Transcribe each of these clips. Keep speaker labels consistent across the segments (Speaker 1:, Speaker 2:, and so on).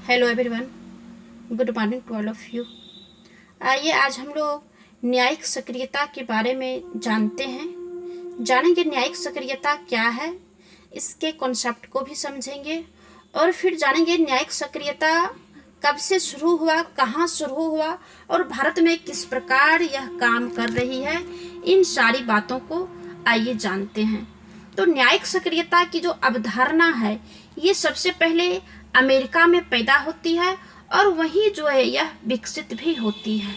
Speaker 1: Hello everyone, good morning to all of you. आइए आज हम लोग न्यायिक सक्रियता के बारे में जानते हैं। जानेंगे न्यायिक सक्रियता क्या है, इसके कॉन्सेप्ट को भी समझेंगे और फिर जानेंगे न्यायिक सक्रियता कब से शुरू हुआ, कहाँ शुरू हुआ और भारत में किस प्रकार यह काम कर रही है। इन सारी बातों को आइए जानते हैं। तो न्यायिक सक्रियता की जो अवधारणा है ये सबसे पहले अमेरिका में पैदा होती है और वहीं जो है यह विकसित भी होती है।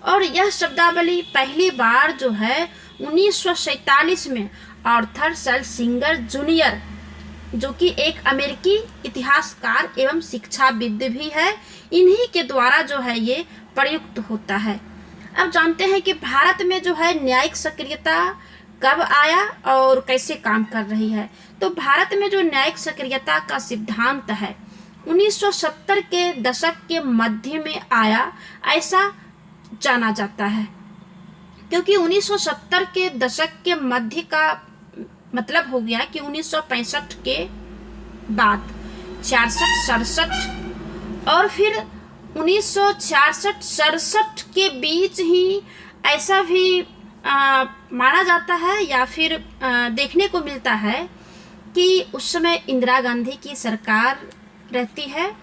Speaker 1: और यह शब्दावली पहली बार जो है 1947 में आर्थर सेल्सिंगर जूनियर, जो कि एक अमेरिकी इतिहासकार एवं शिक्षाविद भी है, इन्हीं के द्वारा जो है ये प्रयुक्त होता है। अब जानते हैं कि भारत में जो है न्यायिक सक्रियता कब आया और कैसे काम कर रही है। तो भारत में जो न्यायिक सक्रियता का सिद्धांत है 1970 के दशक के मध्य में आया, ऐसा जाना जाता है। क्योंकि 1970 के दशक के मध्य का मतलब हो गया कि 1965 के बाद 66-67 और फिर 1966-67 के बीच ही ऐसा भी माना जाता है या फिर देखने को मिलता है कि उस समय इंदिरा गांधी की सरकार रहती है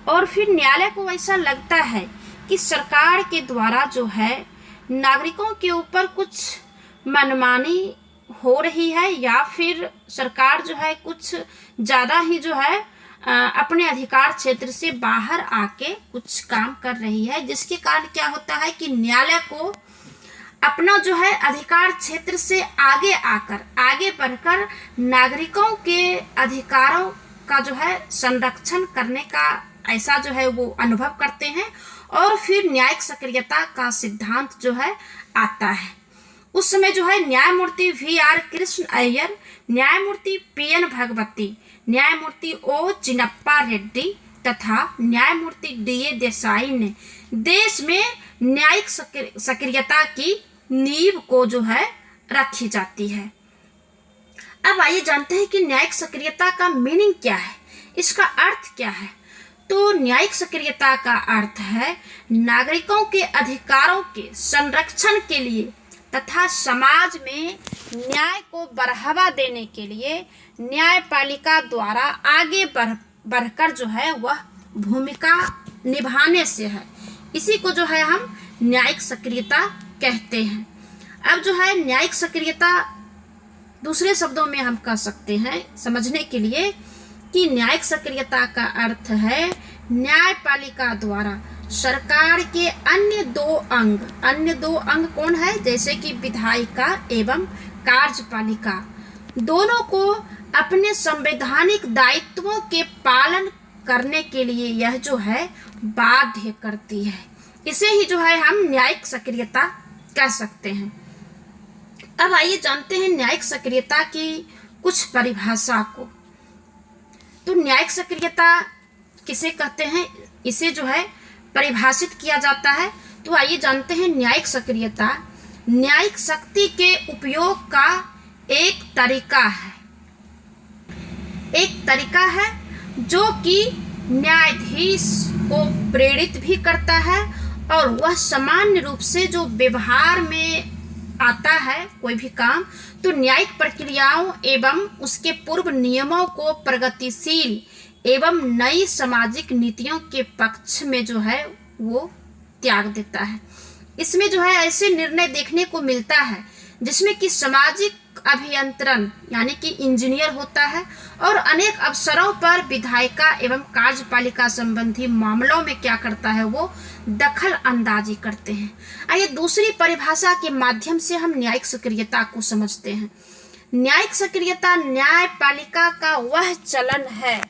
Speaker 1: और फिर न्यायालय को ऐसा लगता है कि सरकार के द्वारा जो है नागरिकों के ऊपर कुछ मनमानी हो रही है या फिर सरकार जो है कुछ ज़्यादा ही जो है अपने अधिकार क्षेत्र से बाहर आके कुछ काम कर रही है, जिसके कारण क्या होता है कि न्यायालय को अपना जो है अधिकार क्षेत्र से आगे बढ़कर नागरिकों के अधिकारों का जो है संरक्षण करने का ऐसा जो है वो अनुभव करते हैं और फिर न्यायिक सक्रियता का सिद्धांत जो है आता है। उस समय जो है न्यायमूर्ति VR कृष्ण अय्यर, न्यायमूर्ति PN भगवती, न्यायमूर्ति O चिन्नप्पा रेड्डी तथा न्यायमूर्ति DA देसाई ने देश में न्यायिक सक्रियता की नींव को जो है रखी जाती है। अब आइए जानते हैं कि न्यायिक सक्रियता का मीनिंग क्या है, इसका अर्थ क्या है। तो न्यायिक सक्रियता का अर्थ है नागरिकों के अधिकारों के संरक्षण के लिए तथा समाज में न्याय को बढ़ावा देने के लिए न्यायपालिका द्वारा आगे बढ़कर जो है वह भूमिका निभाने से है। इसी को जो है हम न्यायिक सक्रियता कहते हैं। अब जो है न्यायिक सक्रियता दूसरे शब्दों में हम कह सकते हैं समझने के लिए कि न्यायिक सक्रियता का अर्थ है न्यायपालिका द्वारा सरकार के अन्य दो अंग कौन है, जैसे कि विधायिका एवं कार्यपालिका, दोनों को अपने संवैधानिक दायित्वों के पालन करने के लिए यह जो है बाध्य करती है। इसे ही जो है हम न्यायिक सक्रियता कह सकते हैं। अब आइए जानते हैं न्यायिक सक्रियता की कुछ परिभाषा को। तो न्यायिक सक्रियता किसे कहते हैं, इसे जो है परिभाषित किया जाता है। तो आइए जानते हैं न्यायिक सक्रियता न्यायिक शक्ति के उपयोग का एक तरीका है जो कि न्यायाधीश को प्रेरित भी करता है और वह सामान्य रूप से जो व्यवहार में आता है कोई भी काम, तो न्यायिक प्रक्रियाओं एवं उसके पूर्व नियमों को प्रगतिशील एवं नई सामाजिक नीतियों के पक्ष में जो है वो त्याग देता है। इसमें जो है ऐसे निर्णय देखने को मिलता है जिसमें कि सामाजिक अभियंत्रण यानी कि इंजीनियर होता है और अनेक अवसरों पर विधायिका एवं कार्यपालिका संबंधी मामलों में क्या करता है, वो दखल अंदाजी करते हैं। आइए दूसरी परिभाषा के माध्यम से हम न्यायिक सक्रियता को समझते हैं। न्यायिक सक्रियता न्यायपालिका का वह चलन है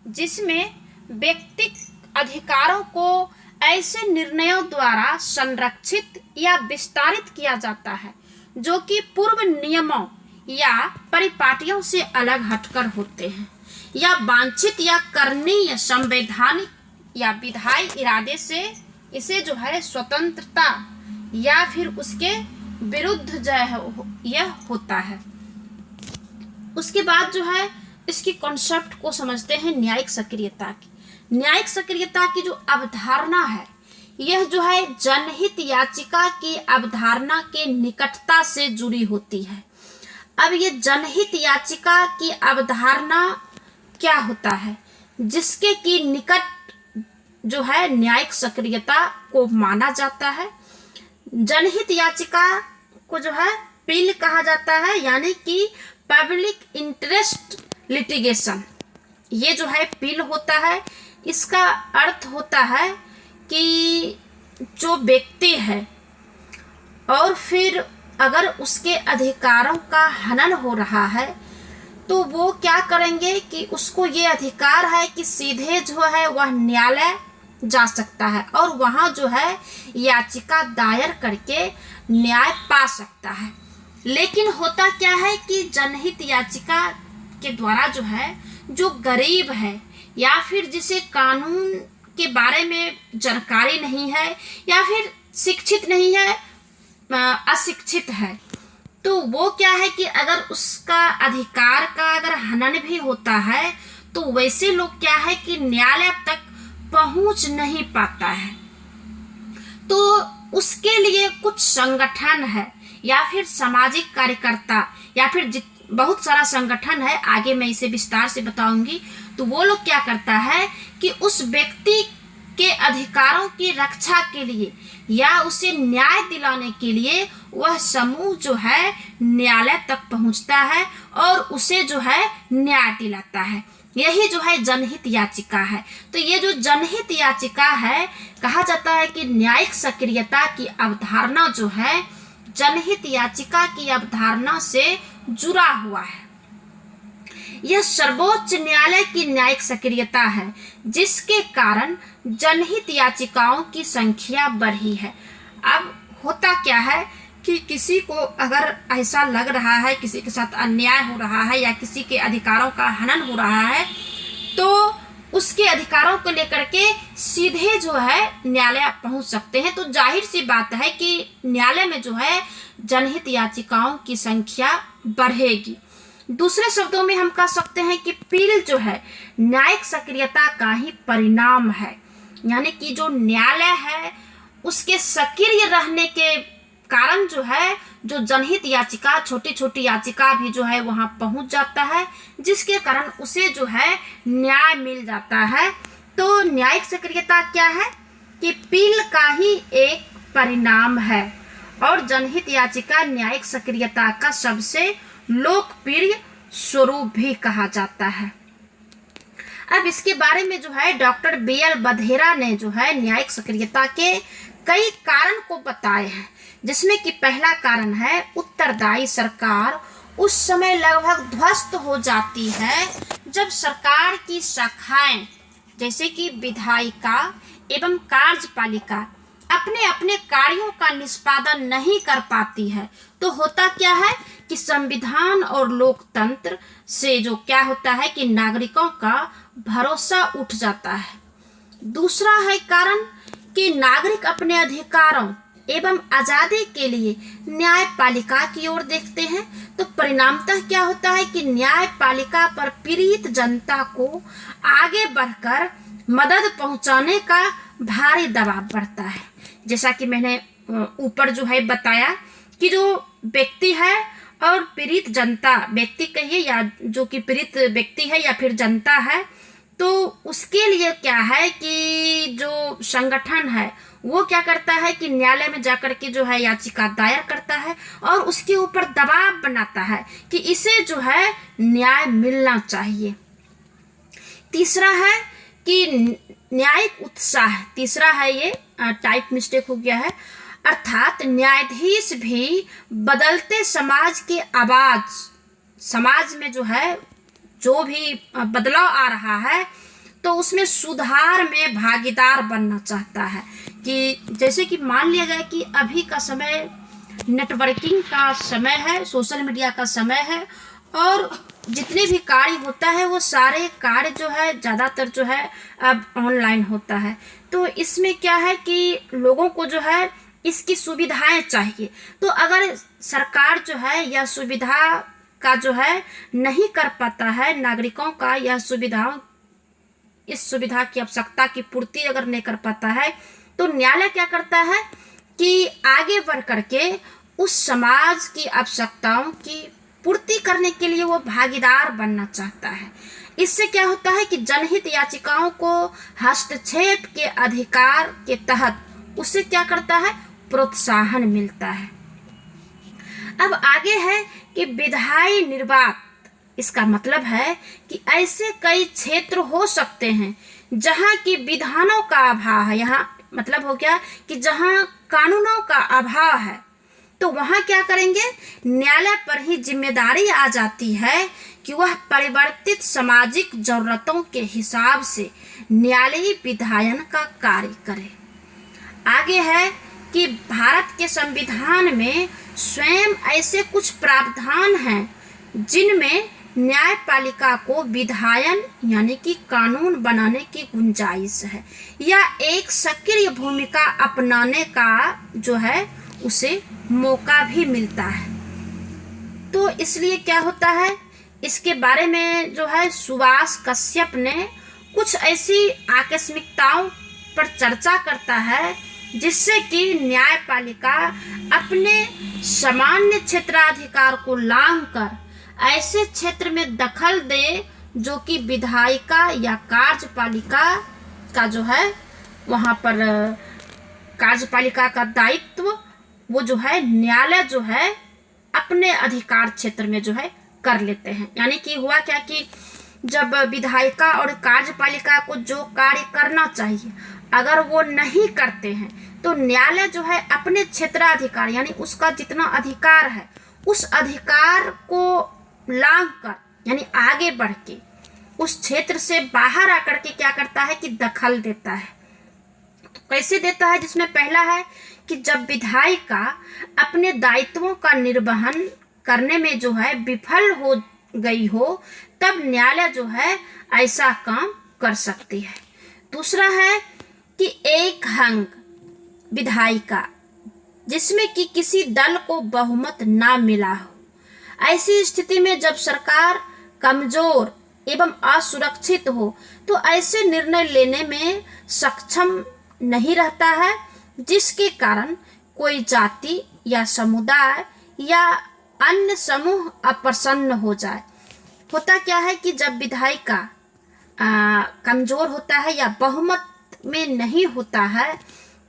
Speaker 1: जिसमें व्यक्तिगत अधिकारों को ऐसे निर्णयों द्वारा संरक्षित या विस्तारित किया जाता है जो कि पूर्व नियमों या परिपाटियों से अलग हटकर होते हैं या वांछित या करणीय संवैधानिक या विधायी इरादे से इसे जो है स्वतंत्रता या फिर उसके विरुद्ध जो है यह होता है। उसके बाद जो है इसकी कॉन्सेप्ट को समझते हैं न्यायिक सक्रियता की। न्यायिक सक्रियता की जो अवधारणा है यह जो है जनहित याचिका की अवधारणा के निकटता से जुड़ी होती है। अब ये जनहित याचिका की अवधारणा क्या होता है, जिसके की निकट जो है न्यायिक सक्रियता को माना जाता है। जनहित याचिका को जो है पिल कहा जाता है, यानी कि पब्लिक इंटरेस्ट लिटिगेशन। ये जो है पिल होता है, इसका अर्थ होता है कि जो व्यक्ति है और फिर अगर उसके अधिकारों का हनन हो रहा है तो वो क्या करेंगे कि उसको ये अधिकार है कि सीधे जो है वह न्यायालय जा सकता है और वहाँ जो है याचिका दायर करके न्याय पा सकता है। लेकिन होता क्या है कि जनहित याचिका के द्वारा जो है जो गरीब है या फिर जिसे कानून के बारे में जानकारी नहीं है या फिर शिक्षित नहीं है, अशिक्षित है, तो वो क्या है कि अगर उसका अधिकार का अगर हनन भी होता है तो वैसे लोग क्या है कि न्यायालय तक पहुंच नहीं पाता है। तो उसके लिए कुछ संगठन है या फिर सामाजिक कार्यकर्ता या फिर बहुत सारा संगठन है, आगे मैं इसे विस्तार से बताऊंगी। तो वो लोग क्या करता है कि उस व्यक्ति के अधिकारों की रक्षा के लिए या उसे न्याय दिलाने के लिए वह समूह जो है न्यायालय तक पहुंचता है और उसे जो है न्याय दिलाता है। यही जो है जनहित याचिका है। तो ये जो जनहित याचिका है, कहा जाता है कि न्यायिक सक्रियता की अवधारणा जो है जनहित याचिका की अवधारणा से जुड़ा हुआ है। यह सर्वोच्च न्यायालय की न्यायिक सक्रियता है जिसके कारण जनहित याचिकाओं की संख्या बढ़ी है। अब होता क्या है कि किसी को अगर ऐसा लग रहा है किसी के साथ अन्याय हो रहा है या किसी के अधिकारों का हनन हो रहा है तो उसके अधिकारों को लेकर के सीधे जो है न्यायालय पहुंच सकते हैं। तो जाहिर सी बात है कि न्यायालय में जो है जनहित याचिकाओं की संख्या बढ़ेगी। दूसरे शब्दों में हम कह सकते हैं कि पिल जो है न्यायिक सक्रियता का ही परिणाम है, यानी कि जो न्यायालय है उसके सक्रिय रहने के कारण जो है जो जनहित याचिका छोटी छोटी याचिका भी जो है वहां पहुंच जाता है, जिसके कारण उसे जो है न्याय मिल जाता है। तो न्यायिक सक्रियता क्या है कि पिल का ही एक परिणाम है और जनहित याचिका न्यायिक सक्रियता का सबसे लोकप्रिय स्वरूप भी कहा जाता है। अब इसके बारे में जो है डॉक्टर BL बधेरा ने जो है न्यायिक सक्रियता के कई कारण को बताए हैं, जिसमें कि पहला कारण है उत्तरदायी सरकार उस समय लगभग ध्वस्त हो जाती है जब सरकार की शाखाएं जैसे कि विधायिका एवं कार्यपालिका अपने अपने कार्यों का निष्पादन नहीं कर पाती है। तो होता क्या है कि संविधान और लोकतंत्र से जो क्या होता है कि नागरिकों का भरोसा उठ जाता है। दूसरा है कारण कि नागरिक अपने अधिकारों एवं आजादी के लिए न्यायपालिका की ओर देखते हैं। तो परिणामतः क्या होता है कि न्यायपालिका पर पीड़ित जनता को आगे बढ़कर मदद पहुंचाने का भारी दबाव बढ़ता है। जैसा कि मैंने ऊपर जो है बताया कि जो व्यक्ति है और पीड़ित जनता, व्यक्ति कहिए या जो कि पीड़ित व्यक्ति है या फिर जनता है, तो उसके लिए क्या है कि जो संगठन है वो क्या करता है कि न्यायालय में जाकर के जो है याचिका दायर करता है और उसके ऊपर दबाव बनाता है कि इसे जो है न्याय मिलना चाहिए। तीसरा है कि न्यायिक उत्साह, तीसरा है ये टाइप मिस्टेक हो गया है, अर्थात न्यायाधीश भी बदलते समाज के आवाज, समाज में जो है जो भी बदलाव आ रहा है तो उसमें सुधार में भागीदार बनना चाहता है। कि जैसे कि मान लिया जाए कि अभी का समय नेटवर्किंग का समय है, सोशल मीडिया का समय है और जितने भी कार्य होता है वो सारे कार्य जो है ज़्यादातर जो है अब ऑनलाइन होता है। तो इसमें क्या है कि लोगों को जो है इसकी सुविधाएं चाहिए। तो अगर सरकार जो है यह सुविधा का जो है नहीं कर पाता है, नागरिकों का यह सुविधाओं इस सुविधा की आवश्यकता की पूर्ति अगर नहीं कर पाता है तो न्यायालय क्या करता है कि आगे बढ़ करके उस समाज की आवश्यकताओं की पूर्ति करने के लिए वो भागीदार बनना चाहता है। इससे क्या होता है कि जनहित याचिकाओं को हस्तक्षेप के अधिकार के तहत उसे क्या करता है, प्रोत्साहन मिलता है। अब आगे है कि विधायी निर्वात। इसका मतलब है कि ऐसे कई क्षेत्र हो सकते हैं जहां की विधानों का अभाव है। यहाँ मतलब हो गया कि जहां कानूनों का अभाव है तो वहां क्या करेंगे, न्यायालय पर ही जिम्मेदारी आ जाती है कि वह परिवर्तित सामाजिक जरूरतों के हिसाब से न्यायालयी विधायन का कार्य करे। आगे है कि भारत के संविधान में स्वयं ऐसे कुछ प्रावधान हैं जिनमें न्यायपालिका को विधायन यानी कि कानून बनाने की गुंजाइश है या एक सक्रिय भूमिका अपनाने का जो है उसे मौका भी मिलता है। तो इसलिए क्या होता है, इसके बारे में जो है सुभाष कश्यप ने कुछ ऐसी आकस्मिकताओं पर चर्चा करता है जिससे कि न्यायपालिका अपने सामान्य क्षेत्राधिकार को लांघकर ऐसे क्षेत्र में दखल दे जो कि विधायिका या कार्यपालिका का जो है वहाँ पर कार्यपालिका का दायित्व वो जो है न्यायालय जो है अपने अधिकार क्षेत्र में जो है कर लेते हैं। यानी कि हुआ क्या कि जब विधायिका और कार्यपालिका को जो कार्य करना चाहिए अगर वो नहीं करते हैं तो न्यायालय जो है अपने क्षेत्राधिकार यानी उसका जितना अधिकार है उस अधिकार को लांघ कर यानी आगे बढ़ के उस क्षेत्र से बाहर आकर के क्या करता है कि दखल देता है। तो कैसे देता है, जिसमें पहला है कि जब विधायिका अपने दायित्वों का निर्वहन करने में जो है विफल हो गई हो तब न्यायालय जो है ऐसा काम कर सकती है। दूसरा है कि एक अंग विधायिका जिसमें कि किसी दल को बहुमत ना मिला हो, ऐसी स्थिति में जब सरकार कमजोर एवं असुरक्षित हो तो ऐसे निर्णय लेने में सक्षम नहीं रहता है जिसके कारण कोई जाति या समुदाय या अन्य समूह अप्रसन्न हो जाए। होता क्या है कि जब विधायिका कमजोर होता है या बहुमत में नहीं होता है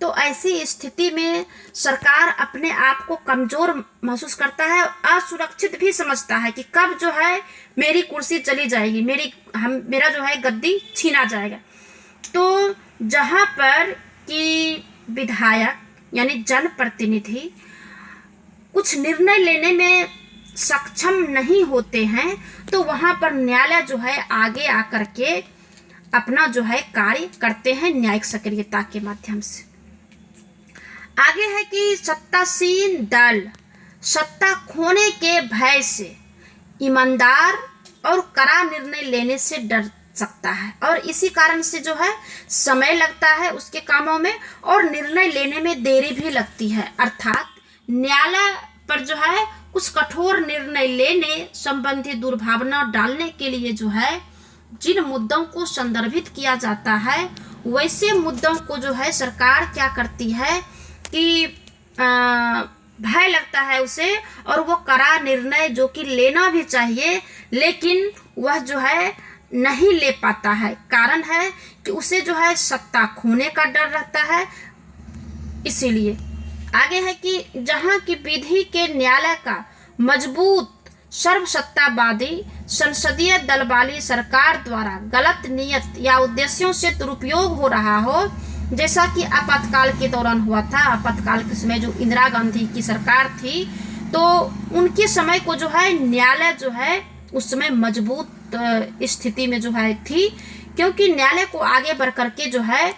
Speaker 1: तो ऐसी स्थिति में सरकार अपने आप को कमजोर महसूस करता है, असुरक्षित भी समझता है कि कब जो है मेरी कुर्सी चली जाएगी, मेरा जो है गद्दी छीना जाएगा। तो जहाँ पर कि विधायक यानी जनप्रतिनिधि कुछ निर्णय लेने में सक्षम नहीं होते हैं तो वहाँ पर न्यायालय जो है आगे आकर के अपना जो है कार्य करते हैं न्यायिक सक्रियता के माध्यम से। आगे है कि सत्तासीन दल सत्ता खोने के भय से ईमानदार और कड़ा निर्णय लेने से डर सकता है और इसी कारण से जो है समय लगता है उसके कामों में और निर्णय लेने में देरी भी लगती है। अर्थात न्यायालय पर जो है कुछ कठोर निर्णय लेने संबंधी दुर्भावना डालने के लिए जो है जिन मुद्दों को संदर्भित किया जाता है वैसे मुद्दों को जो है सरकार क्या करती है कि भय लगता है उसे और वो कड़ा निर्णय जो कि लेना भी चाहिए लेकिन वह जो है नहीं ले पाता है। कारण है कि उसे जो है सत्ता खोने का डर रहता है। इसीलिए आगे है कि जहाँ की विधि के न्यायालय का मजबूत सर्वसत्तावादी संसदीय दल वाली सरकार द्वारा गलत नियत या उद्देश्यों से दुरुपयोग हो रहा हो, जैसा कि आपातकाल के दौरान हुआ था। आपातकाल के समय जो इंदिरा गांधी की सरकार थी तो उनके समय को जो है न्यायालय जो है उस समय मजबूत स्थिति में जो है थी, क्योंकि न्यायालय को आगे बढ़ करके जो है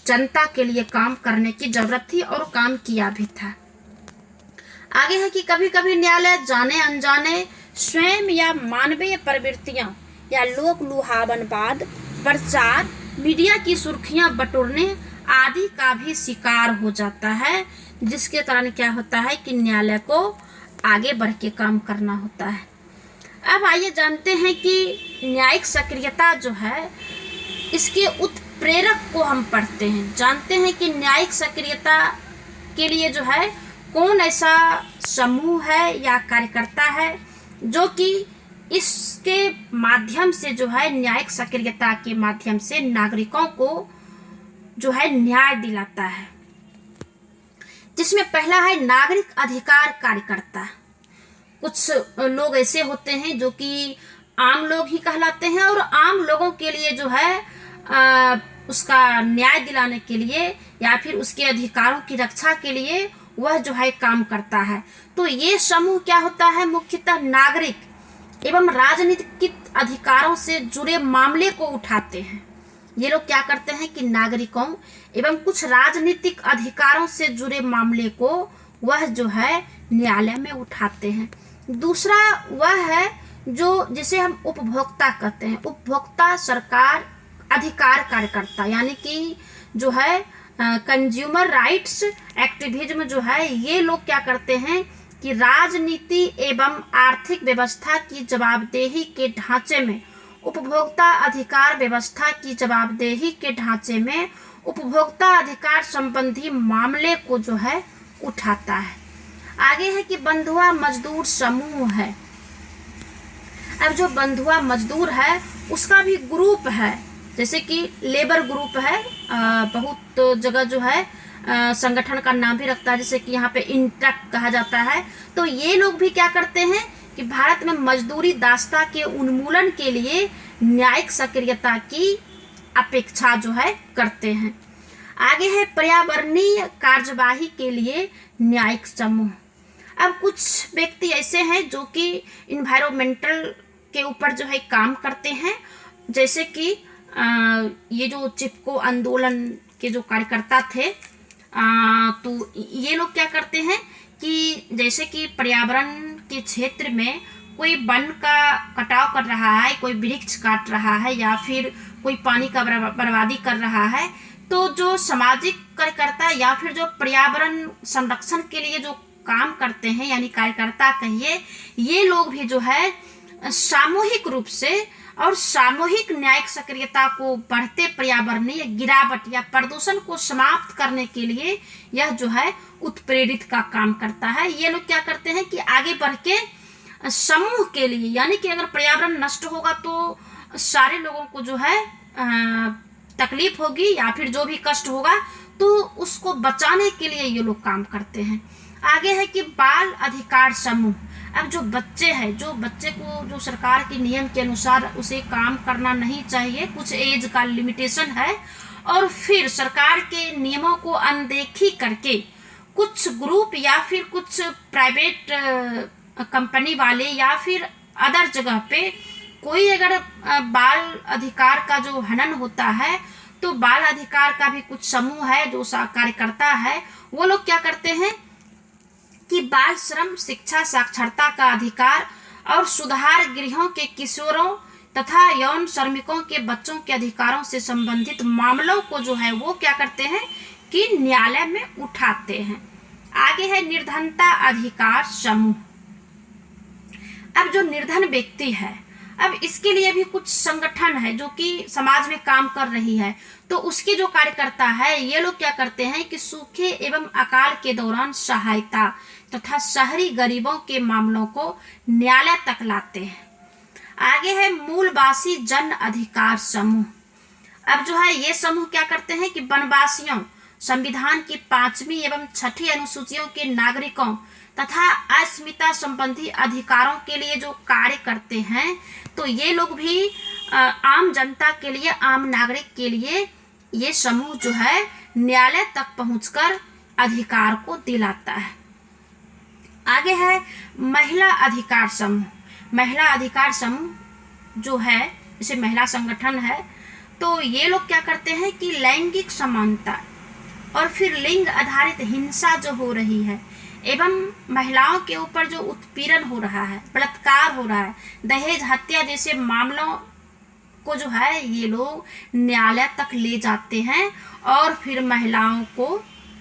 Speaker 1: जनता के लिए काम करने की जरूरत थी और काम किया भी था। आगे है कि कभी कभी न्यायालय जाने अनजाने स्वयं या मानवीय प्रवृत्तियां या लोक लुभावनवाद, प्रचार, मीडिया की सुर्खियां बटोरने आदि का भी शिकार हो जाता है, जिसके कारण क्या होता है कि न्यायालय को आगे बढ़ के काम करना होता है। अब आइए जानते हैं कि न्यायिक सक्रियता जो है इसके उत्प्रेरक को हम पढ़ते हैं, जानते हैं कि न्यायिक सक्रियता के लिए जो है कौन ऐसा समूह है या कार्यकर्ता है जो कि इसके माध्यम से जो है न्यायिक सक्रियता के माध्यम से नागरिकों को जो है न्याय दिलाता है। जिसमें पहला है नागरिक अधिकार कार्यकर्ता। कुछ लोग ऐसे होते हैं जो कि आम लोग ही कहलाते हैं और आम लोगों के लिए जो है उसका न्याय दिलाने के लिए या फिर उसके अधिकारों की रक्षा के लिए वह जो है काम करता है। तो ये समूह क्या होता है, मुख्यतः नागरिक एवं राजनीतिक अधिकारों से जुड़े मामले को उठाते हैं। ये लोग क्या करते हैं कि नागरिकों एवं कुछ राजनीतिक अधिकारों से जुड़े मामले को वह जो है न्यायालय में उठाते हैं। दूसरा वह है जो जिसे हम उपभोक्ता कहते हैं, उपभोक्ता सरकार अधिकार कार्यकर्ता, यानी कि जो है कंज्यूमर राइट्स एक्टिविज्म जो है, ये लोग क्या करते हैं कि राजनीति एवं आर्थिक व्यवस्था की जवाबदेही के ढांचे में उपभोक्ता अधिकार व्यवस्था की जवाबदेही के ढांचे में उपभोक्ता अधिकार संबंधी मामले को जो है उठाता है। आगे है कि बंधुआ मजदूर समूह है। अब जो बंधुआ मजदूर है उसका भी ग्रुप है, जैसे कि लेबर ग्रुप है, बहुत जगह जो है संगठन का नाम भी रखता है, जैसे कि यहाँ पे इंटक कहा जाता है। तो ये लोग भी क्या करते हैं कि भारत में मजदूरी दास्ता के उन्मूलन के लिए न्यायिक सक्रियता की अपेक्षा जो है करते हैं। आगे है पर्यावरणीय कार्यवाही के लिए न्यायिक समूह। अब कुछ व्यक्ति ऐसे हैं जो कि इन्वायरमेंटल के ऊपर जो है काम करते हैं, जैसे कि ये जो चिपको आंदोलन के जो कार्यकर्ता थे, तो ये लोग क्या करते हैं कि जैसे कि पर्यावरण के क्षेत्र में कोई वन का कटाव कर रहा है, कोई वृक्ष काट रहा है या फिर कोई पानी का बर्बादी कर रहा है, तो जो सामाजिक कार्यकर्ता या फिर जो पर्यावरण संरक्षण के लिए जो काम करते हैं यानी कार्यकर्ता कहिए, ये लोग भी जो है सामूहिक रूप से और सामूहिक न्यायिक सक्रियता को बढ़ते पर्यावरणीय गिरावट या प्रदूषण को समाप्त करने के लिए यह जो है उत्प्रेरित का काम करता है। ये लोग क्या करते हैं कि आगे बढ़ के समूह के लिए, यानी कि अगर पर्यावरण नष्ट होगा तो सारे लोगों को जो है तकलीफ होगी या फिर जो भी कष्ट होगा, तो उसको बचाने के लिए ये लोग काम करते हैं। आगे है कि बाल अधिकार समूह। अब जो बच्चे हैं, जो बच्चे को जो सरकार के नियम के अनुसार उसे काम करना नहीं चाहिए, कुछ एज का लिमिटेशन है, और फिर सरकार के नियमों को अनदेखी करके कुछ ग्रुप या फिर कुछ प्राइवेट कंपनी वाले या फिर अदर जगह पे कोई अगर बाल अधिकार का जो हनन होता है, तो बाल अधिकार का भी कुछ समूह है जो कार्यकर्ता है, वो लोग क्या करते हैं कि बाल श्रम, शिक्षा, साक्षरता का अधिकार और सुधार गृहों के किशोरों तथा यौन श्रमिकों के बच्चों के अधिकारों से संबंधित मामलों को जो है वो क्या करते हैं कि न्यायालय में उठाते हैं। आगे है निर्धनता अधिकार समूह। अब जो निर्धन व्यक्ति है, अब इसके लिए भी कुछ संगठन है जो कि समाज में काम कर रही है, तो उसके जो कार्यकर्ता है ये लोग क्या करते हैं कि सूखे एवं अकाल के दौरान सहायता तथा शहरी गरीबों के मामलों को न्यायालय तक लाते हैं। आगे है मूलवासी जन अधिकार समूह। अब जो है ये समूह क्या करते हैं कि वनवासियों, संविधान की 5वीं एवं 6ठी अनुसूचियों के नागरिकों तथा अस्मिता संबंधी अधिकारों के लिए जो कार्य करते हैं, तो ये लोग भी आम जनता के लिए, आम नागरिक के लिए ये समूह जो है न्यायालय तक पहुंचकर अधिकार को दिलाता है। आगे है महिला अधिकार समूह। महिला अधिकार समूह जो है, जैसे महिला संगठन है, तो ये लोग क्या करते हैं कि लैंगिक समानता और फिर लिंग आधारित हिंसा जो हो रही है एवं महिलाओं के ऊपर जो उत्पीड़न हो रहा है, बलात्कार हो रहा है, दहेज हत्या जैसे मामलों को जो है ये लोग न्यायालय तक ले जाते हैं और फिर महिलाओं को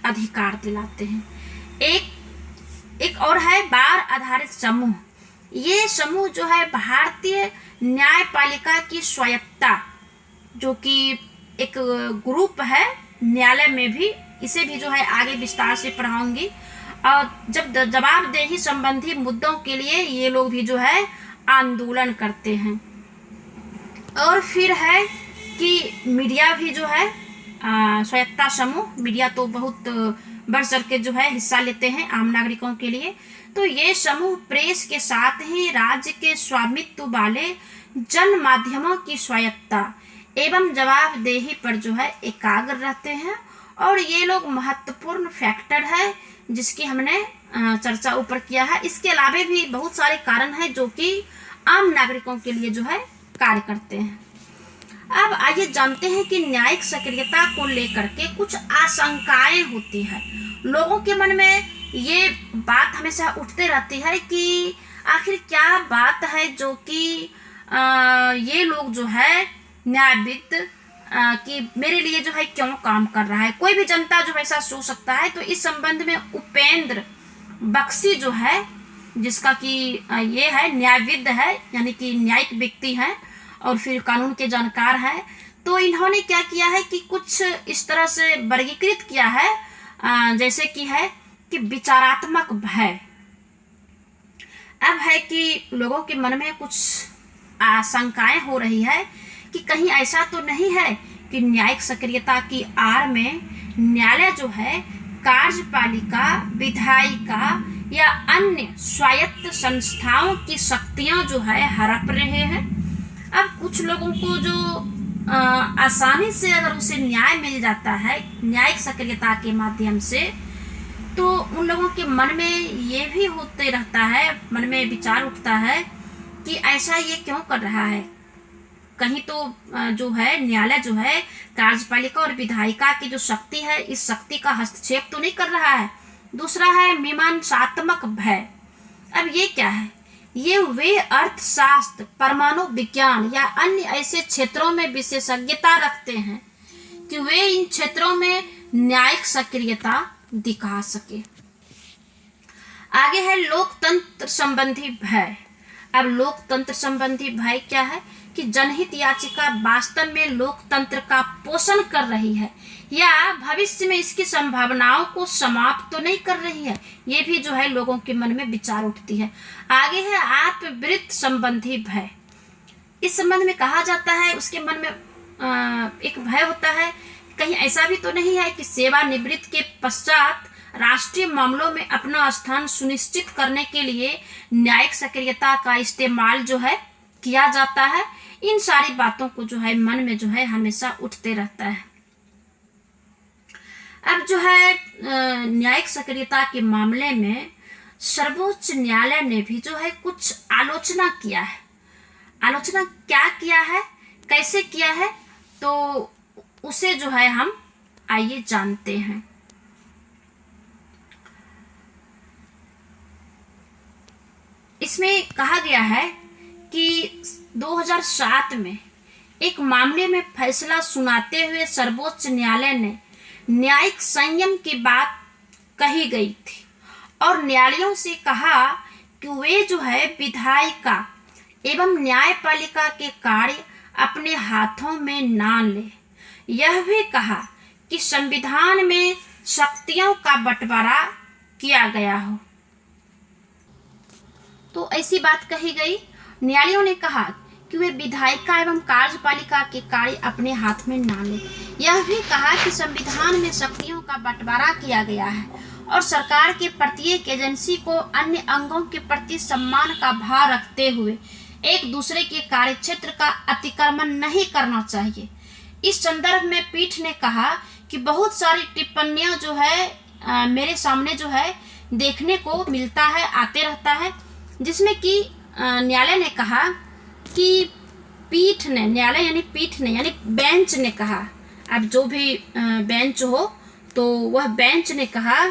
Speaker 1: अधिकार दिलाते हैं। एक और है बार आधारित समूह। ये समूह जो है भारतीय न्यायपालिका की स्वायत्तता जो कि एक ग्रुप है न्यायालय में भी, इसे भी जो है आगे विस्तार से पढ़ाऊंगी। और जब जवाबदेही संबंधी मुद्दों के लिए ये लोग भी जो है आंदोलन करते हैं। और फिर है कि मीडिया भी जो है स्वायत्ता समूह, मीडिया तो बहुत बढ़ चढ़ के जो है हिस्सा लेते हैं आम नागरिकों के लिए। तो ये समूह प्रेस के साथ ही राज्य के स्वामित्व वाले जन माध्यमों की स्वायत्ता एवं जवाबदेही पर जो है एकाग्र रहते हैं। और ये लोग महत्वपूर्ण फैक्टर है जिसकी हमने चर्चा ऊपर किया है। इसके अलावा भी बहुत सारे कारण हैं जो कि आम नागरिकों के लिए जो है कार्य करते हैं। अब आइए जानते हैं कि न्यायिक सक्रियता को लेकर के कुछ आशंकाएं होती है। लोगों के मन में ये बात हमेशा उठते रहती है कि आखिर क्या बात है जो कि ये लोग जो है न्यायविद कि मेरे लिए जो है क्यों काम कर रहा है। कोई भी जनता जो ऐसा सोच सकता है। तो इस संबंध में उपेंद्र बख्शी जो है, जिसका कि ये है न्यायविद है, यानी कि न्यायिक व्यक्ति है और फिर कानून के जानकार हैं, तो इन्होंने क्या किया है कि कुछ इस तरह से वर्गीकृत किया है जैसे कि है कि विचारात्मक भय। अब है कि लोगों के मन में कुछ आशंकाएं हो रही है कि कहीं ऐसा तो नहीं है कि न्यायिक सक्रियता की आड़ में न्यायालय जो है कार्यपालिका, विधायिका या अन्य स्वायत्त संस्थाओं की शक्तियां जो है हड़प रहे हैं। अब कुछ लोगों को जो आसानी से अगर उसे न्याय मिल जाता है न्यायिक सक्रियता के माध्यम से, तो उन लोगों के मन में ये भी होते रहता है, मन में विचार उठता है कि ऐसा ये क्यों कर रहा है। कहीं तो जो है न्यायालय जो है कार्यपालिका और विधायिका की जो शक्ति है, इस शक्ति का हस्तक्षेप तो नहीं कर रहा है। दूसरा है मीमांसात्मक भय। अब ये क्या है? ये वे अर्थशास्त्र, परमाणु विज्ञान या अन्य ऐसे क्षेत्रों में विशेषज्ञता रखते हैं कि वे इन क्षेत्रों में न्यायिक सक्रियता दिखा सके। आगे है लोकतंत्र संबंधी भय। अब लोकतंत्र संबंधी भय क्या है कि जनहित याचिका वास्तव में लोकतंत्र का पोषण कर रही है या भविष्य में इसकी संभावनाओं को समाप्त तो नहीं कर रही है। ये भी जो है लोगों के मन में विचार उठती है। आगे है आत्मवृत्ति संबंधी भय। इस संबंध में कहा जाता है उसके मन में एक भय होता है, कहीं ऐसा भी तो नहीं है कि सेवानिवृत्ति के पश्चात राष्ट्रीय मामलों में अपना स्थान सुनिश्चित करने के लिए न्यायिक सक्रियता का इस्तेमाल जो है किया जाता है। इन सारी बातों को जो है मन में जो है हमेशा उठते रहता है। अब जो है न्यायिक सक्रियता के मामले में सर्वोच्च न्यायालय ने भी जो है कुछ आलोचना किया है। आलोचना क्या किया है, कैसे किया है, तो उसे जो है हम आइए जानते हैं। इसमें कहा गया है कि 2007 में एक मामले में फैसला सुनाते हुए सर्वोच्च न्यायालय ने न्यायिक संयम की बात कही गई थी और न्यायालयों से कहा कि वे जो है विधायिका एवं न्यायपालिका के कार्य अपने हाथों में ना ले। यह भी कहा कि संविधान में शक्तियों का बंटवारा किया गया हो। तो ऐसी बात कही गई। न्यायालयों ने कहा कि वे विधायिका एवं कार्यपालिका के कार्य अपने हाथ में ना ले। यह भी कहा कि संविधान में शक्तियों का बंटवारा किया गया है और सरकार के प्रत्येक एजेंसी को अन्य अंगों के प्रति सम्मान का भाव रखते हुए एक दूसरे के कार्यक्षेत्र का अतिक्रमण नहीं करना चाहिए। इस संदर्भ में पीठ ने कहा कि बहुत सारी टिप्पणियां जो है मेरे सामने जो है देखने को मिलता है, आते रहता है, जिसमें कि न्यायालय ने कहा कि पीठ ने, न्यायालय यानी पीठ ने यानी बेंच ने कहा, अब जो भी बेंच हो तो वह बेंच ने कहा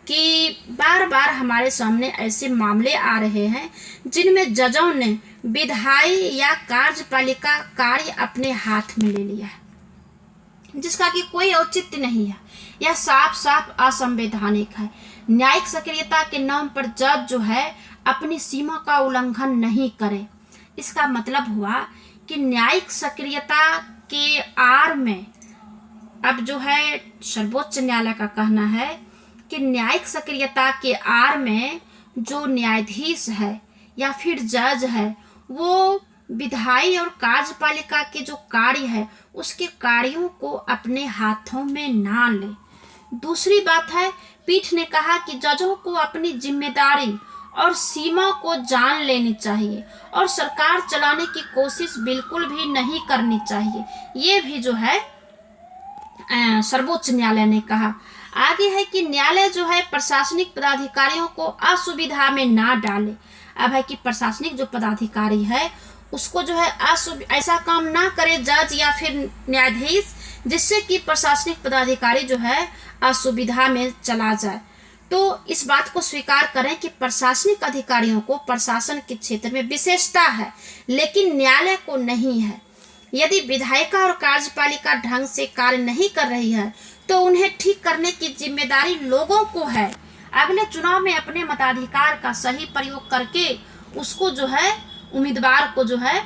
Speaker 1: कि बार बार हमारे सामने ऐसे मामले आ रहे हैं जिनमें जजों ने विधायी या कार्यपालिका कार्य अपने हाथ में ले लिया है, जिसका कि कोई औचित्य नहीं है। यह साफ साफ असंवैधानिक है। न्यायिक सक्रियता के नाम पर जज जो है अपनी सीमा का उल्लंघन नहीं करे। इसका मतलब हुआ कि न्यायिक सक्रियता के आड़ में अब जो है सर्वोच्च न्यायालय का कहना है कि न्यायिक सक्रियता के आड़ में जो न्यायाधीश है या फिर जज है वो विधायी और कार्यपालिका के जो कार्य है उसके कार्यों को अपने हाथों में ना ले। दूसरी बात है, पीठ ने कहा कि जजों को अपनी जिम्मेदारी और सीमा को जान लेनी चाहिए और सरकार चलाने की कोशिश बिल्कुल भी नहीं करनी चाहिए। ये भी जो है सर्वोच्च न्यायालय ने कहा। आगे है कि न्यायालय जो है प्रशासनिक पदाधिकारियों को असुविधा में ना डाले। अब है कि प्रशासनिक जो पदाधिकारी है उसको जो है ऐसा काम ना करे जज या फिर न्यायाधीश जिससे कि प्रशासनिक पदाधिकारी जो है असुविधा में चला जाए। तो इस बात को स्वीकार करें कि प्रशासनिक अधिकारियों को प्रशासन के क्षेत्र में विशेषता है लेकिन न्यायालय को नहीं है। यदि विधायिका और कार्यपालिका ढंग से कार्य नहीं कर रही है तो उन्हें ठीक करने की जिम्मेदारी लोगों को है। अगले चुनाव में अपने मताधिकार का सही प्रयोग करके उसको जो है उम्मीदवार को जो है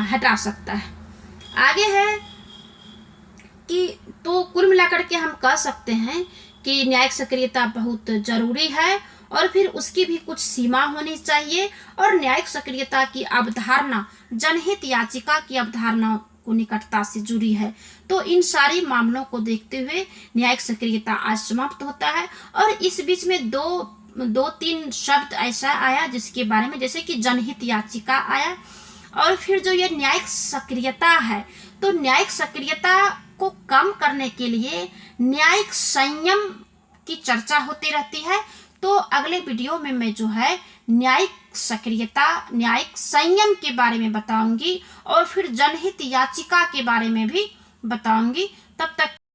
Speaker 1: हटा सकता है। आगे है कि तो कुल मिलाकर के हम कह सकते हैं कि न्यायिक सक्रियता बहुत जरूरी है और फिर उसकी भी कुछ सीमा होनी चाहिए और न्यायिक सक्रियता की अवधारणा जनहित याचिका की अवधारणा को निकटता से जुड़ी है। तो इन सारी मामलों को देखते हुए न्यायिक सक्रियता आज समाप्त होता है। और इस बीच में दो तीन शब्द ऐसा आया जिसके बारे में, जैसे कि जनहित याचिका आया और फिर जो ये न्यायिक सक्रियता है तो न्यायिक सक्रियता को कम करने के लिए न्यायिक संयम की चर्चा होती रहती है। तो अगले वीडियो में मैं जो है न्यायिक सक्रियता, न्यायिक संयम के बारे में बताऊंगी और फिर जनहित याचिका के बारे में भी बताऊंगी। तब तक